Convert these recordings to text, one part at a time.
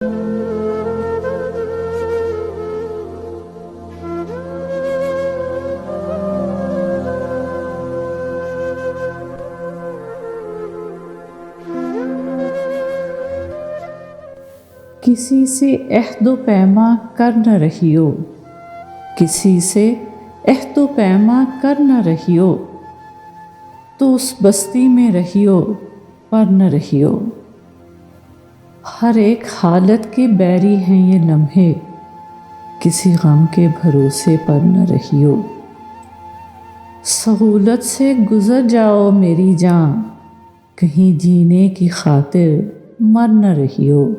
کسی سے عہد و پیما کر نہ رہیو، کسی سے عہد و پیما کر نہ رہیو، تو اس بستی میں رہیو پر نہ رہیو۔ ہر ایک حالت کے بیری ہیں یہ لمحے، کسی غم کے بھروسے پر نہ رہیو۔ سہولت سے گزر جاؤ میری جان، کہیں جینے کی خاطر مر نہ رہیو۔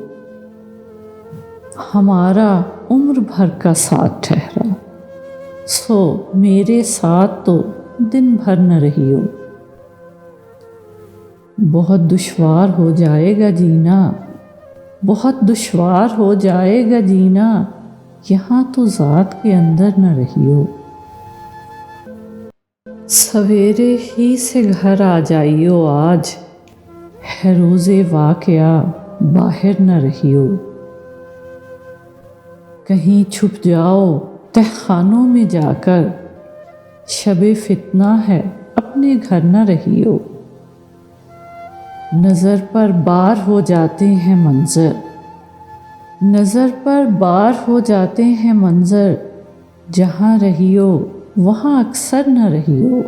ہمارا عمر بھر کا ساتھ ٹھہرا، سو میرے ساتھ تو دن بھر نہ رہیو۔ بہت دشوار ہو جائے گا جینا، بہت دشوار ہو جائے گا جینا، یہاں تو ذات کے اندر نہ رہیو۔ سویرے ہی سے گھر آ جائیو آج، ہے روز واقعہ باہر نہ رہیو۔ کہیں چھپ جاؤ تہ خانوں میں جا کر، شب فتنہ ہے اپنے گھر نہ رہیو۔ نظر پر بار ہو جاتے ہیں منظر، نظر پر بار ہو جاتے ہیں منظر، جہاں رہیو وہاں اکثر نہ رہیو۔